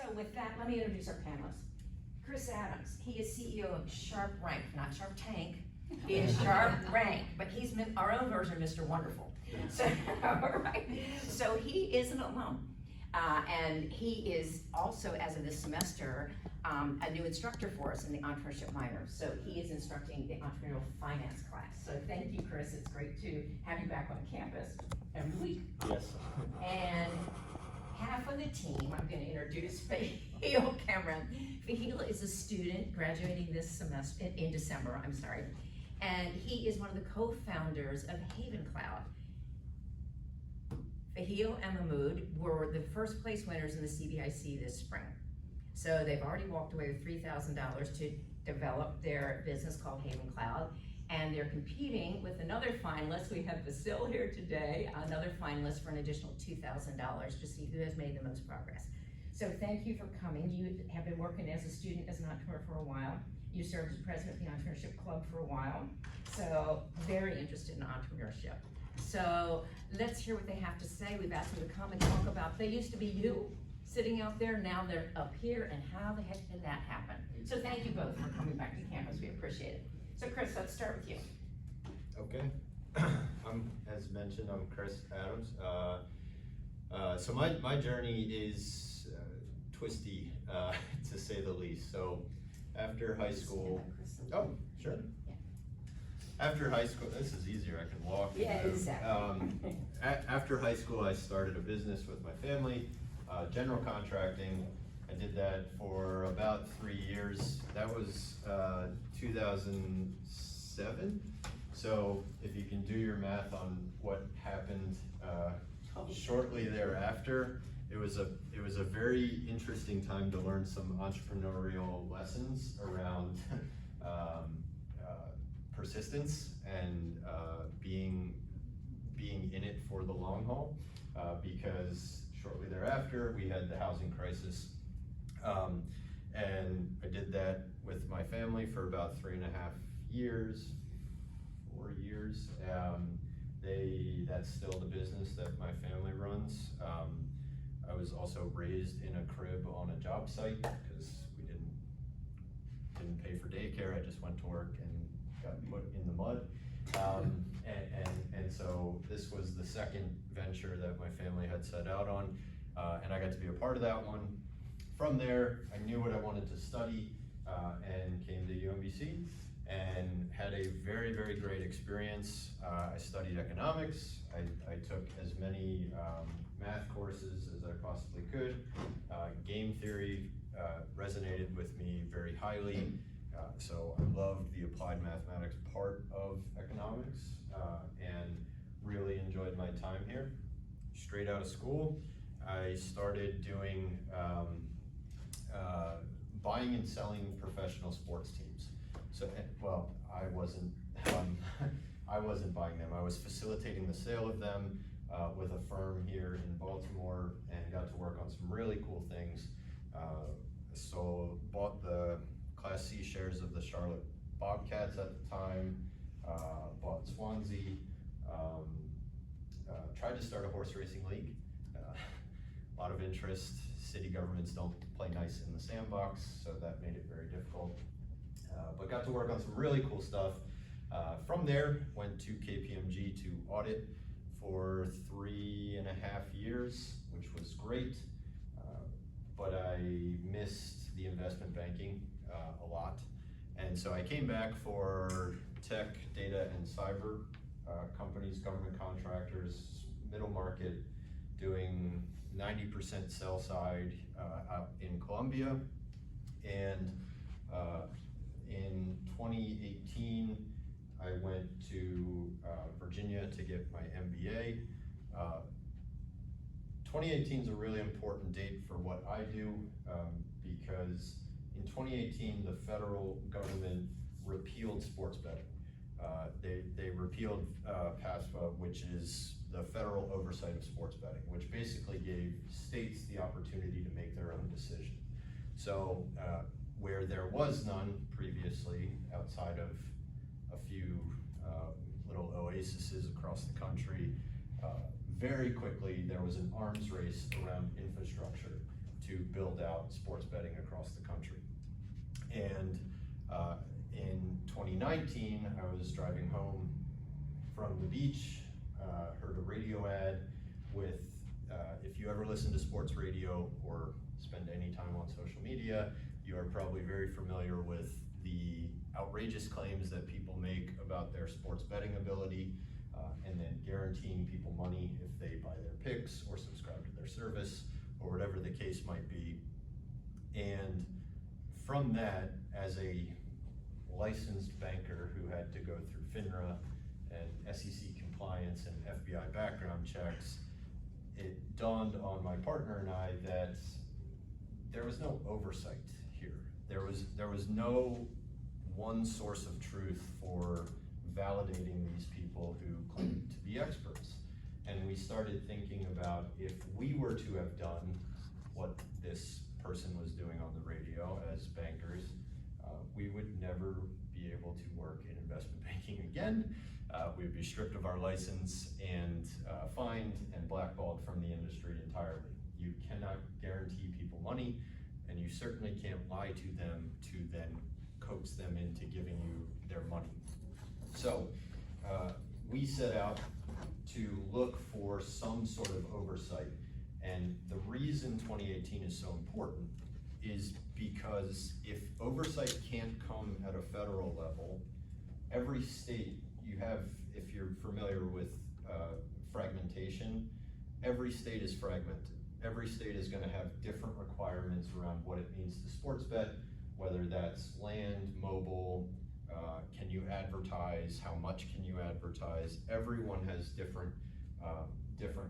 So with that, let me introduce our panelists. Chris Adams, he is CEO of Sharp Rank, not Sharp Tank. He is Sharp Rank, but he's our own version of Mr. Wonderful. So, all right. So he is an alum. And he is also, as of this semester, a new instructor for us in the entrepreneurship minor. So he is instructing the entrepreneurial finance class. So thank you, Chris. It's great to have you back on campus every week. Yes. And half of the team, I'm going to introduce Fahil Cameron. Fahil is a student graduating this semester, in December, I'm sorry. And he is one of the co-founders of Haven Cloud. Fahil and Mahmood were the first place winners in the CBIC this spring. So they've already walked away with $3,000 to develop their business called Haven Cloud. And they're competing with another finalist. We have Vasil here today, another finalist for an additional $2,000 to see who has made the most progress. So thank you for coming. You have been working as a student, as an entrepreneur for a while. You served as president of the Entrepreneurship Club for a while. So very interested in entrepreneurship. So let's hear what they have to say. We've asked them to come and talk about, they used to be you sitting out there, now they're up here, and how the heck did that happen? So thank you both for coming back to campus, we appreciate it. So Chris, let's start with you. Okay. As mentioned, I'm Chris Adams. So my journey is twisty, to say the least. So after high school, oh, sure. After high school, this is easier, I can walk. Yeah, exactly. After high school, I started a business with my family, general contracting. I did that for about 3 years. That was 2007. So if you can do your math on what happened shortly thereafter, it was a very interesting time to learn some entrepreneurial lessons around persistence and being in it for the long haul, because shortly thereafter we had the housing crisis, and I did that with my family for about 3.5 years, 4 years. That's still the business that my family runs. I was also raised in a crib on a job site because we didn't pay for daycare. I just went to work and got put in the mud. And so this was the second venture that my family had set out on, and I got to be a part of that one. From there, I knew what I wanted to study, and came to UMBC and had a very, very great experience. I studied economics. I took as many math courses as I possibly could. Game theory resonated with me very highly. So I loved the applied mathematics part of economics, and really enjoyed my time here. Straight out of school, I started doing buying and selling professional sports teams. So, well, I wasn't buying them. I was facilitating the sale of them with a firm here in Baltimore, and got to work on some really cool things. So bought the Class C shares of the Charlotte Bobcats at the time, bought Swansea, tried to start a horse racing league. A lot of interest. City governments don't play nice in the sandbox, so that made it very difficult. But got to work on some really cool stuff. From there, went to KPMG to audit for 3.5 years, which was great. But I missed the investment banking a lot. And so I came back for tech, data, and cyber companies, government contractors, middle market, doing 90% sell side out in Colombia. And in 2018, I went to Virginia to get my MBA. 2018 is a really important date for what I do, because in 2018, the federal government repealed sports betting. They repealed PASPA, which is the federal oversight of sports betting, which basically gave states the opportunity to make their own decision. So where there was none previously, outside of a few little oases across the country, very quickly there was an arms race around infrastructure to to build out sports betting across the country. And in 2019, I was driving home from the beach, heard a radio ad with, if you ever listen to sports radio or spend any time on social media, you are probably very familiar with the outrageous claims that people make about their sports betting ability, and then guaranteeing people money if they buy their picks or subscribe to their service or whatever the case might be. And from that, as a licensed banker who had to go through FINRA and SEC compliance and FBI background checks, it dawned on my partner and I that there was no oversight here. There was no one source of truth for validating these people who claimed to be experts. And we started thinking about, if we were to have done what this person was doing on the radio as bankers, we would never be able to work in investment banking again. We would be stripped of our license and fined and blackballed from the industry entirely. You cannot guarantee people money, and you certainly can't lie to them to then coax them into giving you their money. So we set out to look for some sort of oversight. And the reason 2018 is so important is because if oversight can't come at a federal level, every state you have, if you're familiar with fragmentation, every state is fragmented. Every state is going to have different requirements around what it means to sports bet, whether that's land, mobile, can you advertise, how much can you advertise? Everyone has different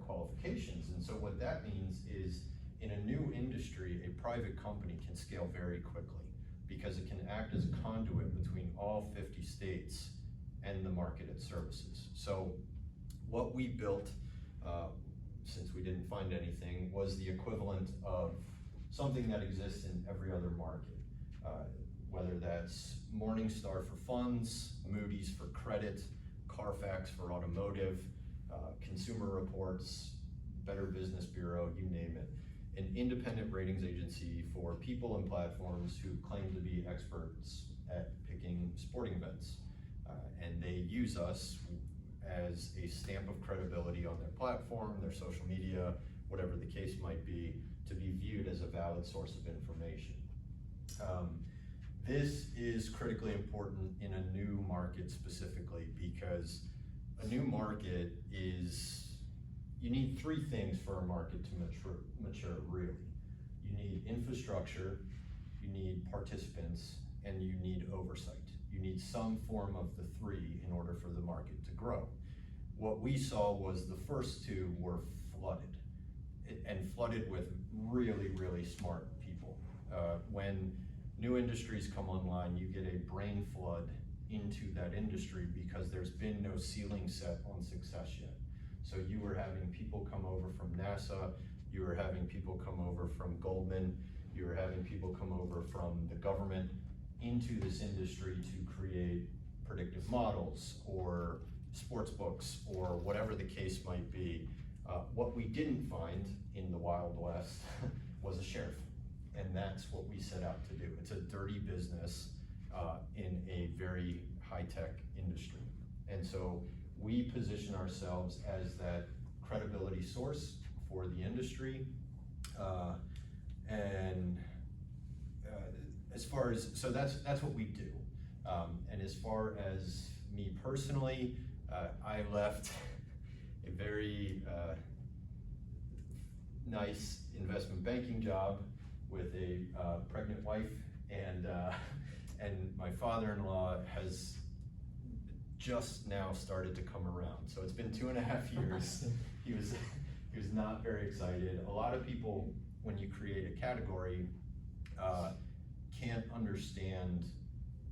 qualifications. And so what that means is, in a new industry, a private company can scale very quickly because it can act as a conduit between all 50 states and the market it services. So what we built, since we didn't find anything, was the equivalent of something that exists in every other market. Whether that's Morningstar for funds, Moody's for credit, Carfax for automotive, Consumer Reports, Better Business Bureau, you name it. An independent ratings agency for people and platforms who claim to be experts at picking sporting events. And they use us as a stamp of credibility on their platform, their social media, whatever the case might be, to be viewed as a valid source of information. This is critically important in a new market specifically, because a new market is, you need three things for a market to mature really. You need infrastructure, you need participants, and you need oversight. You need some form of the three in order for the market to grow. What we saw was the first two were flooded, and flooded with really, really smart people. When new industries come online, you get a brain flood into that industry because there's been no ceiling set on success yet. So you were having people come over from NASA, you were having people come over from Goldman, you were having people come over from the government into this industry to create predictive models or sports books or whatever the case might be. What we didn't find in the Wild West was a sheriff. And that's what we set out to do. It's a dirty business in a very high-tech industry. And so we position ourselves as that credibility source for the industry. As far as, so that's what we do. And as far as me personally, I left a very nice investment banking job with a pregnant wife, and my father-in-law has just now started to come around. So it's been 2.5 years. He was not very excited. A lot of people, when you create a category, can't understand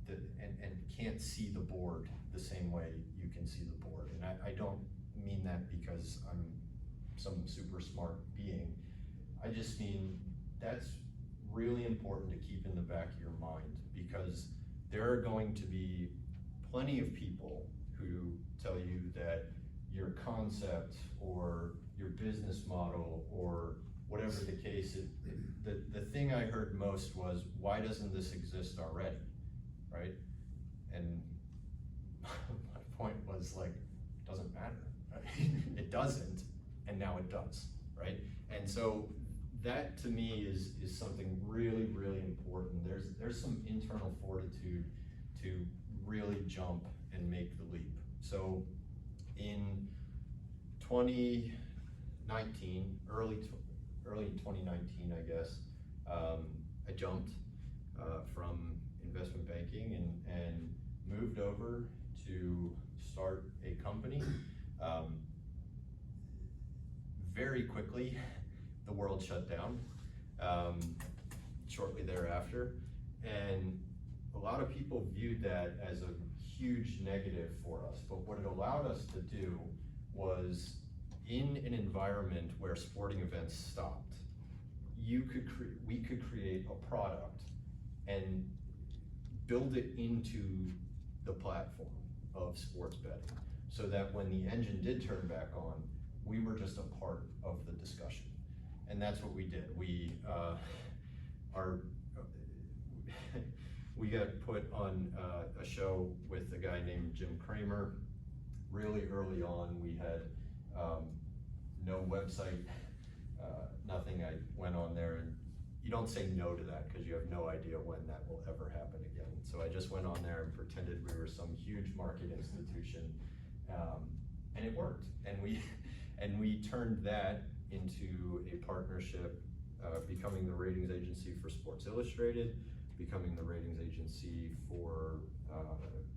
and can't see the board the same way you can see the board. And I don't mean that because I'm some super smart being. I just mean that's really important to keep in the back of your mind, because there are going to be plenty of people who tell you that your concept or your business model or whatever the case the thing I heard most was, why doesn't this exist already, right? And my point was like, it doesn't matter, right? It doesn't, and now it does, right? And so that to me is something really, really important. There's some internal fortitude to really jump and make the leap. So in 2019, early 2019, I guess, I jumped from investment banking and moved over to start a company. Very quickly, the world shut down shortly thereafter, and a lot of people viewed that as a huge negative for us. But what it allowed us to do was, in an environment where sporting events stopped, we could create a product and build it into the platform of sports betting, so that when the engine did turn back on, we were just a part of the discussion. And that's what we did. We we got put on a show with a guy named Jim Cramer. Really early on, we had no website, nothing. I went on there, and you don't say no to that because you have no idea when that will ever happen again. So I just went on there and pretended we were some huge market institution, and it worked. And we turned that into a partnership, becoming the ratings agency for Sports Illustrated, becoming the ratings agency for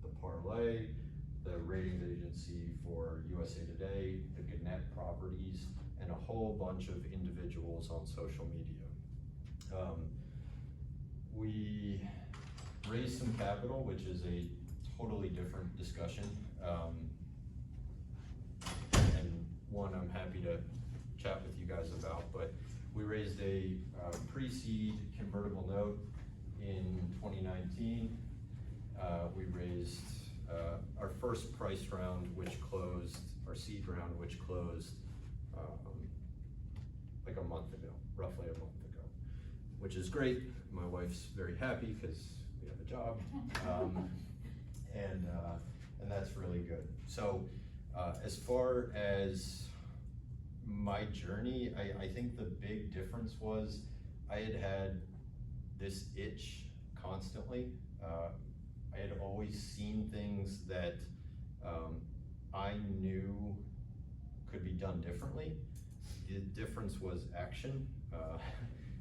the Parlay, the ratings agency for USA Today, the Gannett properties, and a whole bunch of individuals on social media. We raised some capital, which is a totally different discussion, and one I'm happy to chat with you guys about. But we raised a pre-seed convertible note in 2019. We raised our first price round, which closed, our seed round, which closed like a month ago, roughly a month ago, which is great. My wife's very happy because we have a job, and that's really good. So as far as my journey, I think the big difference was I had this itch constantly. I had always seen things that I knew could be done differently. The difference was action,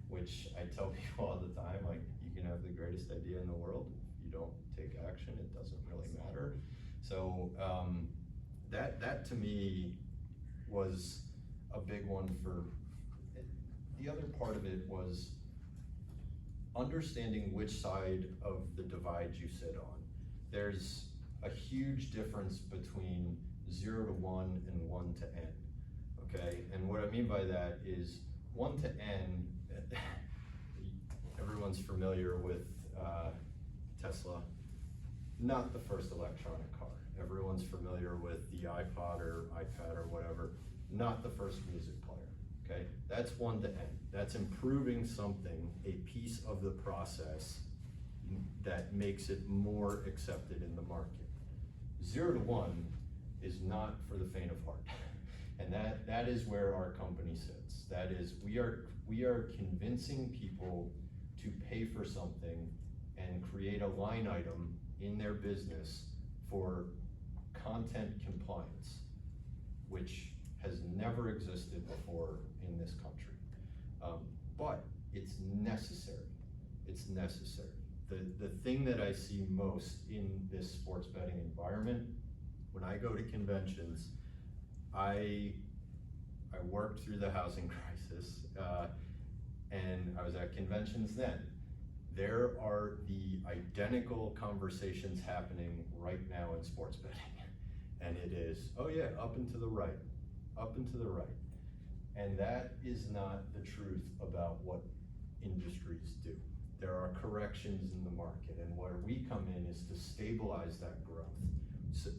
which I tell people all the time, like, you can have the greatest idea in the world. If you don't take action, it doesn't really matter. So that to me was a big one for it. The other part of it was understanding which side of the divide you sit on. There's a huge difference between 0 to 1 and 1 to N, okay? And what I mean by that is 1 to N, everyone's familiar with Tesla, not the first electronic car. Everyone's familiar with the iPod or iPad or whatever, not the first music player, okay? That's 1 to N. That's improving something, a piece of the process that makes it more accepted in the market. 0 to 1 is not for the faint of heart. And that is where our company sits. That is, we are convincing people to pay for something and create a line item in their business for content compliance, which has never existed before in this country. But it's necessary. It's necessary. The thing that I see most in this sports betting environment, when I go to conventions, I worked through the housing crisis, and I was at conventions then. There are the identical conversations happening right now in sports betting. And it is, oh yeah, up and to the right, up and to the right. And that is not the truth about what industries do. There are corrections in the market, and where we come in is to stabilize that growth,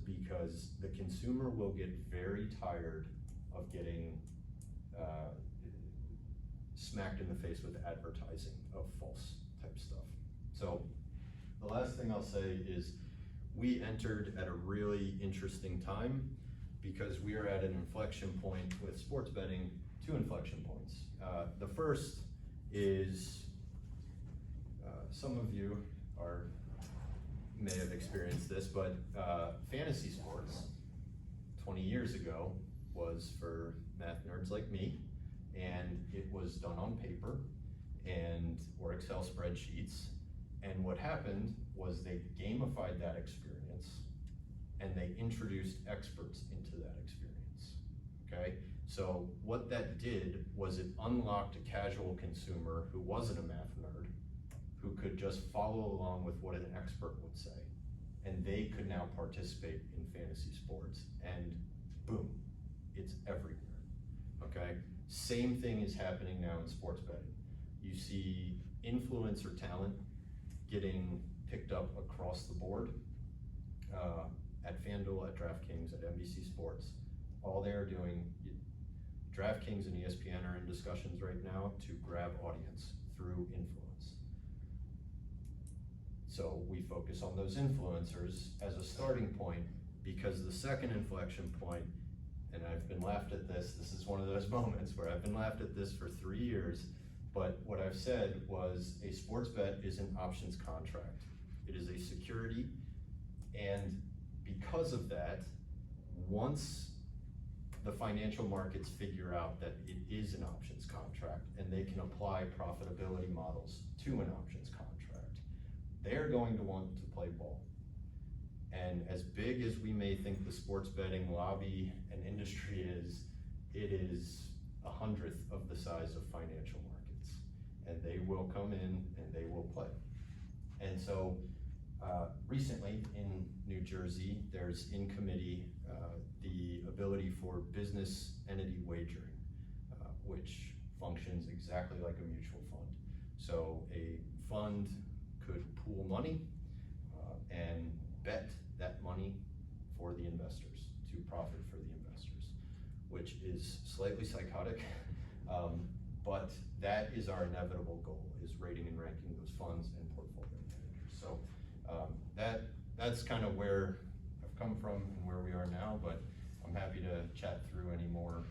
because the consumer will get very tired of getting smacked in the face with advertising of false type stuff. So the last thing I'll say is we entered at a really interesting time because we are at an inflection point with sports betting, 2 inflection points. The first is, some of you may have experienced this, but fantasy sports 20 years ago was for math nerds like me, and it was done on paper or Excel spreadsheets. And what happened was they gamified that experience and they introduced experts into that experience, okay? So what that did was it unlocked a casual consumer who wasn't a math nerd, who could just follow along with what an expert would say. And they could now participate in fantasy sports, and boom, it's everywhere, okay? Same thing is happening now in sports betting. You see influencer talent getting picked up across the board at FanDuel, at DraftKings, at NBC Sports. All they're doing, DraftKings and ESPN are in discussions right now to grab audience through influence. So we focus on those influencers as a starting point, because the second inflection point, and I've been laughed at this is one of those moments where I've been laughed at this for 3 years, but what I've said was a sports bet is an options contract. It is a security, and because of that, once the financial markets figure out that it is an options contract and they can apply profitability models to an options contract, they're going to want to play ball. And as big as we may think the sports betting lobby and industry is, it is 100th of the size of financial markets. And they will come in and they will play. And so recently in New Jersey, there's in committee the ability for business entity wagering, which functions exactly like a mutual fund. So a fund could pool money and bet that money for the investors, to profit for the investors, which is slightly psychotic, but that is our inevitable goal, is rating and ranking those funds and portfolio managers. So that's kind of where I've come from and where we are now, but I'm happy to chat through any more.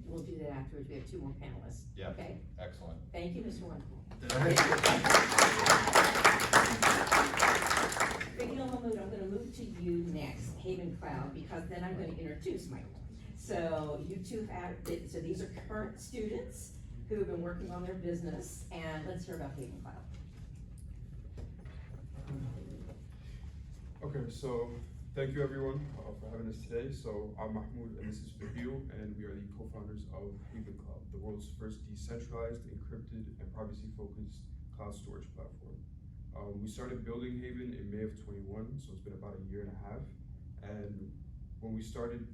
We'll do that afterwards. We have 2 more panelists. Yeah, okay? Excellent. Thank you, Mr. Wonderful. Vicky Mahmood, I'm gonna move to you next, Haven Cloud, because then I'm gonna introduce Michael. So you two so these are current students who have been working on their business, and let's hear about Haven Cloud. Okay, so thank you everyone for having us today. So I'm Mahmoud and this is Fahil, and we are the co-founders of Haven Cloud, the world's first decentralized, encrypted, and privacy-focused cloud storage platform. We started building Haven in May of 21, so it's been about a year and a half. And when we started,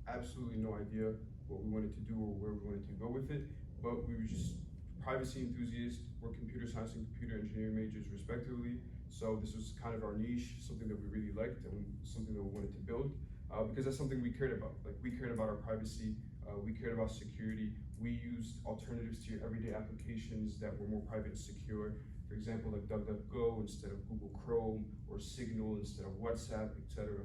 absolutely no idea what we wanted to do or where we wanted to go with it, but we were just privacy enthusiasts. We're computer science and computer engineering majors respectively. So this was kind of our niche, something that we really liked and something that we wanted to build because that's something we cared about. Like, we cared about our privacy, we cared about security. We used alternatives to your everyday applications that were more private and secure. For example, like DuckDuckGo instead of Google Chrome, or Signal instead of WhatsApp, etc.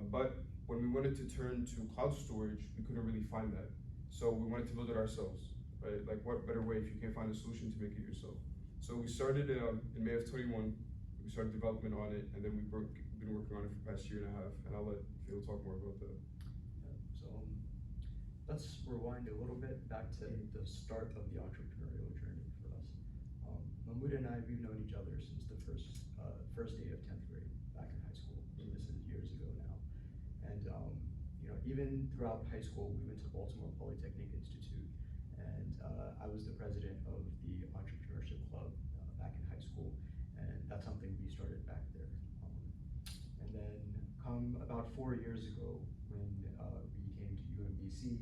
But when we wanted to turn to cloud storage, we couldn't really find that. So we wanted to build it ourselves, right? Like, what better way if you can't find a solution to make it yourself? So we started in May of 21. We started development on it, and then we've been working on it for the past year and a half, and I'll let Phil talk more about that. So let's rewind a little bit back to the start of the entrepreneurial journey for us. Mahmoud and I, we've known each other since the first day of 10th grade back in high school. So this is years ago now. And even throughout high school, we went to Baltimore Polytechnic Institute, and I was the president of the entrepreneurship club back in high school. And that's something we started back there. And then come about 4 years ago, when we came to UMBC,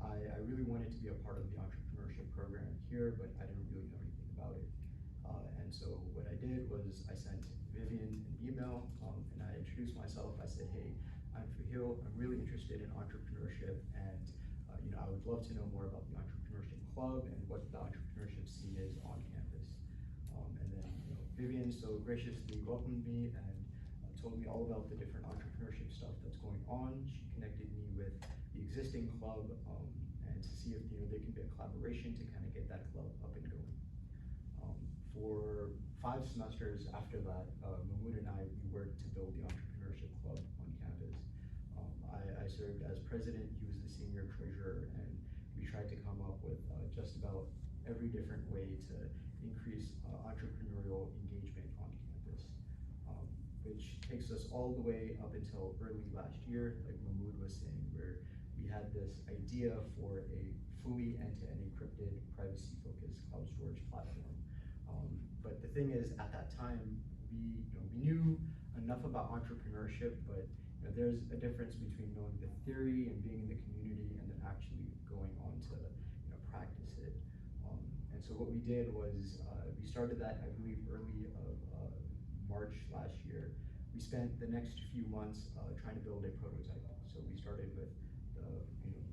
I really wanted to be a part of the entrepreneurship program here, but I didn't really know anything about it. And so what I did was I sent Vivian an email, and I introduced myself. I said, hey, I'm Fahil. I'm really interested in entrepreneurship, and I would love to know more about the entrepreneurship club and what the entrepreneurship scene is on campus. And then, Vivian so graciously welcomed me and told me all about the different entrepreneurship stuff that's going on. She connected me with the existing club, and to see if, there can be a collaboration to kind of get that club up and going. For 5 semesters after that, Mahmoud and I, we worked to build the entrepreneurship club on campus. I served as president, he was the senior treasurer, and we tried to come up with just about every different way to increase entrepreneurial engagement on campus, which takes us all the way up until early last year, like Mahmoud was saying, where we had this idea for a fully end-to-end encrypted, privacy-focused cloud storage platform. But the thing is, at that time, we knew enough about entrepreneurship, but there's a difference between knowing the theory and being in the community and then actually going on to practice it. And so what we did was we started that, I believe, early of March last year. We spent the next few months trying to build a prototype. So we started with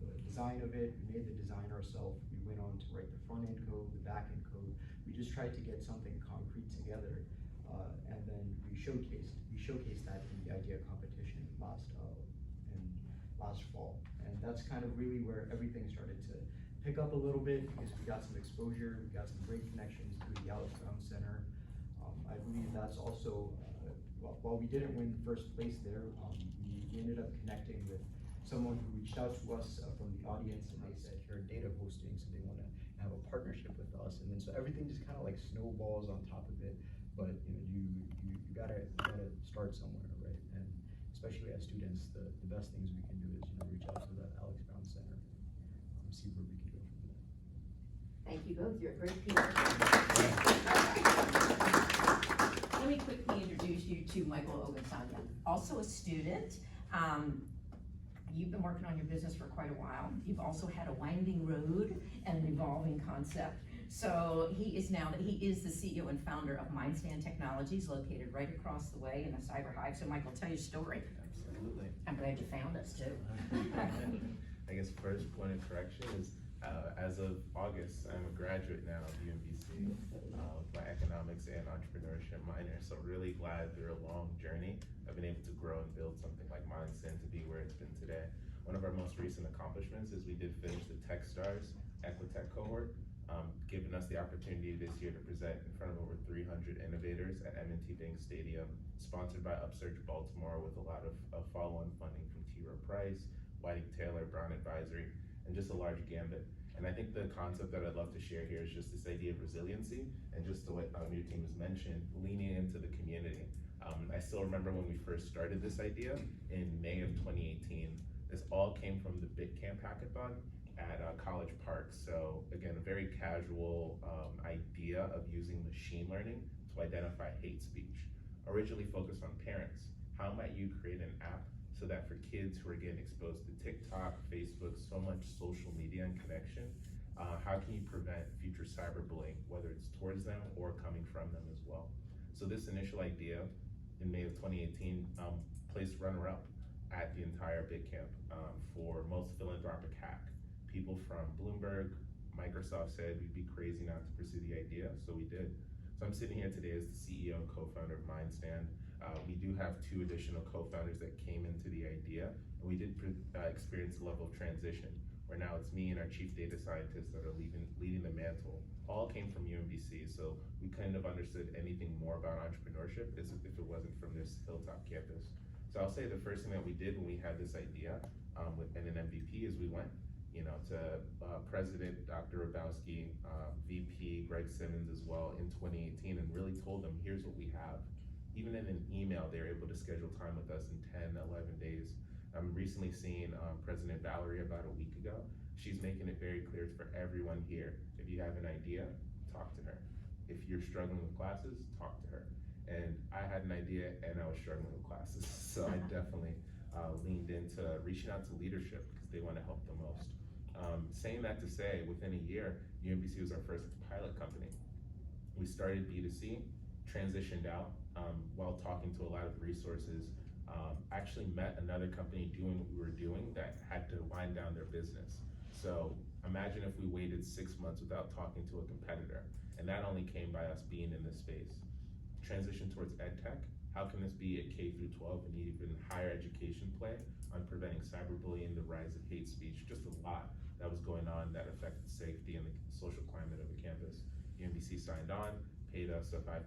the design of it. We made the design ourselves. We went on to write the front end code, the back end code. We just tried to get something concrete together, and then we showcased that in the idea competition last fall. And that's kind of really where everything started to pick up a little bit, because we got some exposure, we got some great connections through the Alex Brown Center. I believe that's also, while we didn't win first place there, we ended up connecting with someone who reached out to us from the audience, and they said, "You're data hosting, so they want to have a partnership with us." And then so everything just kind of like snowballs on top of it. But you gotta start somewhere, right? And especially as students, the best things we can do is reach out to the Alex Brown Center, see where we can go from there. Thank you both, you're a great team. Let me quickly introduce you to Michael Ogunsanya, also a student. You've been working on your business for quite a while. You've also had a winding road and an evolving concept. So he is the CEO and founder of Mindstand Technologies, located right across the way in the Cyber Hive. So Michael, tell your story. Absolutely. I'm glad you found us too. I guess first point of correction is, as of August, I'm a graduate now of UMBC, with my economics and entrepreneurship minor. So really glad through a long journey, I've been able to grow and build something like Mindstand to be where it's been today. One of our most recent accomplishments is we did finish the TechStars Equitech cohort, giving us the opportunity this year to present in front of over 300 innovators at M&T Bank Stadium, sponsored by Upsurge Baltimore, with a lot of follow-on funding from T. Rowe Price, Whiting Taylor, Brown Advisory, and just a large gambit. And I think the concept that I'd love to share here is just this idea of resiliency, and just to what your team has mentioned, leaning into the community. I still remember when we first started this idea in May of 2018. This all came from the BitCamp hackathon at College Park. So again, a very casual idea of using machine learning to identify hate speech. Originally focused on parents. How might you create an app so that for kids who are getting exposed to TikTok, Facebook, so much social media and connection, how can you prevent future cyberbullying, whether it's towards them or coming from them as well? So this initial idea in May of 2018 placed runner-up at the entire BitCamp for most philanthropic hack. People from Bloomberg, Microsoft said we'd be crazy not to pursue the idea, so we did. So I'm sitting here today as the CEO and co-founder of Mindstand. We do have 2 additional co-founders that came into the idea, and we did experience a level of transition, where now it's me and our chief data scientists that are leading the mantle. All came from UMBC, so we couldn't have understood anything more about entrepreneurship if it wasn't from this Hilltop campus. So I'll say the first thing that we did when we had this idea and an MVP is we went to President Dr. Hrabowski, VP Greg Simmons as well in 2018, and really told them, here's what we have. Even in an email, they were able to schedule time with us in 10, 11 days. I'm recently seeing President Valerie about a week ago. She's making it very clear for everyone here. If you have an idea, talk to her. If you're struggling with classes, talk to her. And I had an idea and I was struggling with classes. So I definitely leaned into reaching out to leadership because they want to help the most. Saying that to say, within a year, UMBC was our first pilot company. We started B2C, transitioned out while talking to a lot of resources. Actually met another company doing what we were doing that had to wind down their business. So Imagine if we waited 6 months without talking to a competitor, and that only came by us being in this space. Transition towards ed tech. How can this be a K through 12 and even higher education play on preventing cyberbullying, the rise of hate speech, just a lot that was going on that affected safety and the social climate of the campus. UMBC signed on, paid us a $5,000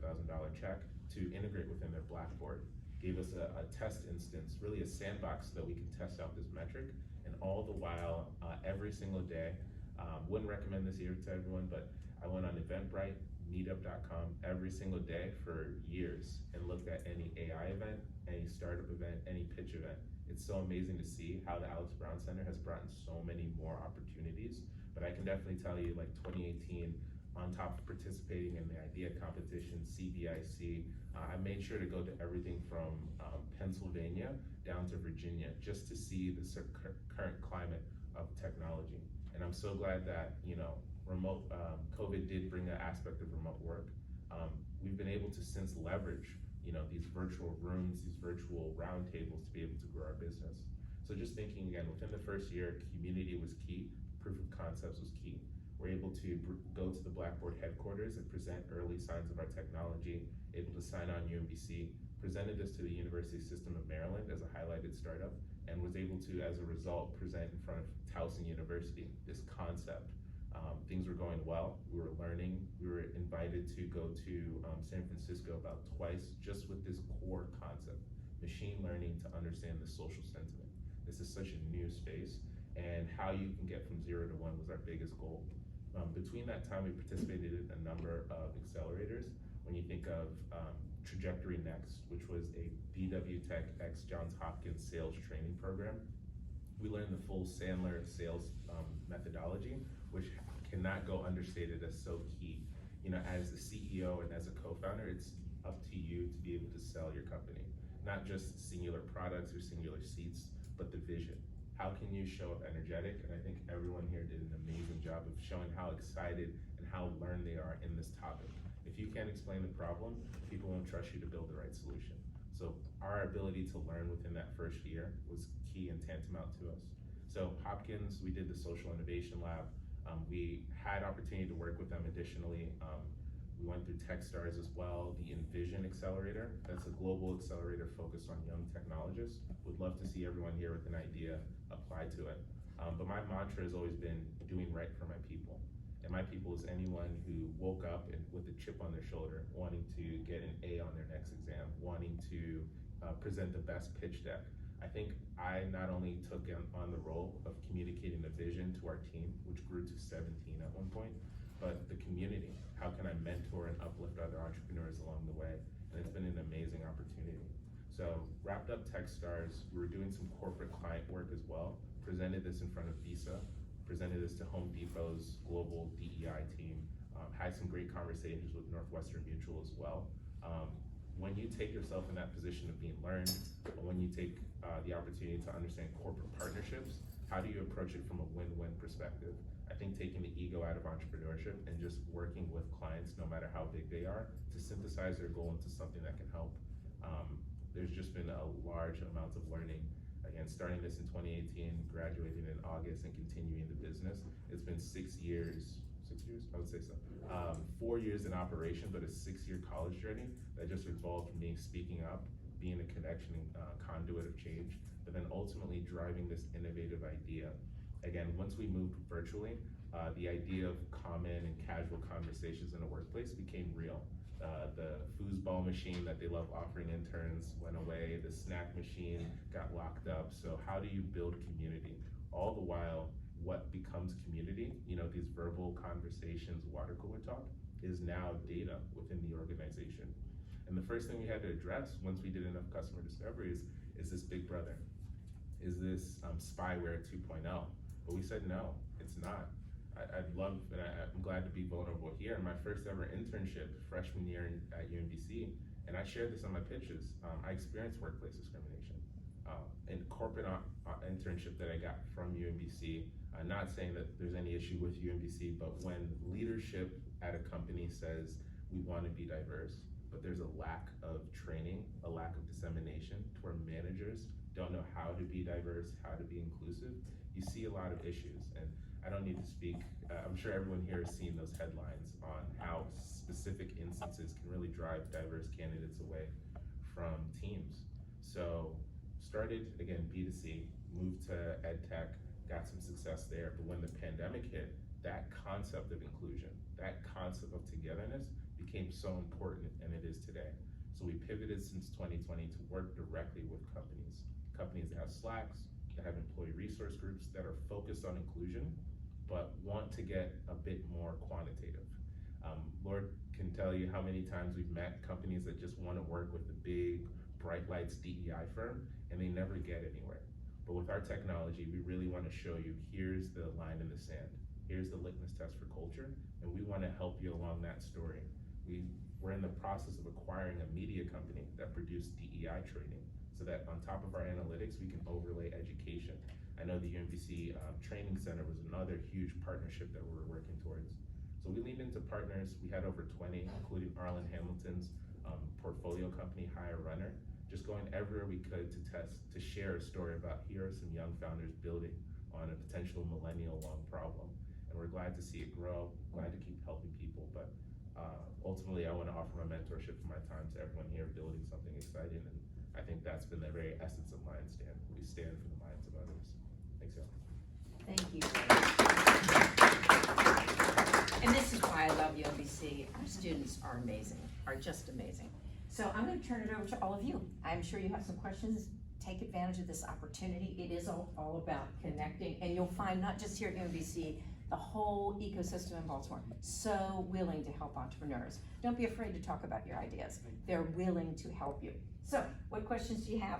check to integrate within their Blackboard, gave us a test instance, really a sandbox so that we can test out this metric, and all the while, every single day, wouldn't recommend this here to everyone, but I went on Eventbrite, meetup.com every single day for years and looked at any AI event, any startup event, any pitch event. It's so amazing to see how the Alex Brown Center has brought in so many more opportunities, but I can definitely tell you, like 2018, on top of participating in the idea competition, CBIC, I made sure to go to everything from Pennsylvania down to Virginia just to see the current climate of technology. And I'm so glad that, remote, COVID did bring an aspect of remote work. We've been able to since leverage, these virtual rooms, these virtual roundtables to be able to grow our business. So just thinking again, within the first year, community was key, proof of concepts was key. We're able to go to the Blackboard headquarters and present early signs of our technology, able to sign on UMBC, presented this to the University System of Maryland as a highlighted startup, and was able to, as a result, present in front of Towson University this concept. Things were going well, we were learning, we were invited to go to San Francisco about twice just with this core concept, machine learning to understand the social sentiment. This is such a new space, and how you can get from 0 to 1 was our biggest goal. Between that time, we participated in a number of accelerators. When you think of Trajectory Next, which was a BW Tech x Johns Hopkins sales training program, we learned the full Sandler sales methodology, which cannot go understated as so key. As the CEO and as a co-founder, it's up to you to be able to sell your company. Not just singular products or singular seats, but the vision. How can you show up energetic? And I think everyone here did an amazing job of showing how excited and how learned they are in this topic. If you can't explain the problem, people won't trust you to build the right solution. So our ability to learn within that first year was key and tantamount to us. So Hopkins, we did the Social Innovation Lab. We had opportunity to work with them additionally. We went through Techstars as well, the Envision Accelerator. That's a global accelerator focused on young technologists. Would love to see everyone here with an idea apply to it. But my mantra has always been doing right for my people. And my people is anyone who woke up and with a chip on their shoulder, wanting to get an A on their next exam, wanting to present the best pitch deck. I think I not only took on the role of communicating the vision to our team, which grew to 17 at one point, but the community. How can I mentor and uplift other entrepreneurs along the way? And it's been an amazing opportunity. So wrapped up Techstars, we were doing some corporate client work as well, presented this in front of Visa, presented this to Home Depot's global DEI team, had some great conversations with Northwestern Mutual as well. When you take yourself in that position of being learned, when you take the opportunity to understand corporate partnerships, how do you approach it from a win-win perspective? I think taking the ego out of entrepreneurship and just working with clients, no matter how big they are, to synthesize their goal into something that can help. There's just been a large amount of learning. Again, starting this in 2018, graduating in August, and continuing the business. It's been 6 years, I would say so. 4 years in operation, but a 6-year college journey that just involved me speaking up, being a connection conduit of change, but then ultimately driving this innovative idea. Again, once we moved virtually, the idea of common and casual conversations in a workplace became real. The foosball machine that they love offering interns went away, the snack machine got locked up. So how do you build community? All the while, what becomes community, these verbal conversations, water cooler talk, is now data within the organization. And the first thing we had to address once we did enough customer discoveries is this big brother? Is this spyware 2.0? But we said, no, it's not. I'd love, and I'm glad to be vulnerable here. My first ever internship, freshman year at UMBC, and I shared this on my pitches. I experienced workplace discrimination. And corporate internship that I got from UMBC, not saying that there's any issue with UMBC, but when leadership at a company says, we want to be diverse, but there's a lack of training, a lack of dissemination to where managers don't know how to be diverse, how to be inclusive, you see a lot of issues. And I don't need to speak, I'm sure everyone here has seen those headlines on how specific instances can really drive diverse candidates away from teams. So started, again, B2C, moved to ed tech, got some success there, but when the pandemic hit, that concept of inclusion, that concept of togetherness became so important, and it is today. So we pivoted since 2020 to work directly with companies that have Slacks, that have employee resource groups that are focused on inclusion, but want to get a bit more quantitative. Lord can tell you how many times we've met companies that just want to work with the big, bright lights DEI firm, and they never get anywhere. But with our technology, we really want to show you, here's the line in the sand, here's the litmus test for culture, and we want to help you along that story. We're in the process of acquiring a media company that produced DEI training, so that on top of our analytics, we can overlay education. I know the UMBC Training Center was another huge partnership that we're working towards. So we leaned into partners. We had over 20, including Arlen Hamilton's portfolio company, Hire Runner, just going everywhere we could to share a story about here are some young founders building on a potential millennial-long problem. And we're glad to see it grow, glad to keep helping people, but ultimately I want to offer my mentorship for my time to everyone here building something exciting, and I think that's been the very essence of Lion Stand. We stand for the minds of others. Thanks, y'all. Thank you. And this is why I love UMBC. Our students are amazing, are just amazing. So I'm going to turn it over to all of you. I'm sure you have some questions. Take advantage of this opportunity. It is all about connecting, and you'll find not just here at UMBC, the whole ecosystem in Baltimore, so willing to help entrepreneurs. Don't be afraid to talk about your ideas. They're willing to help you. So what questions do you have?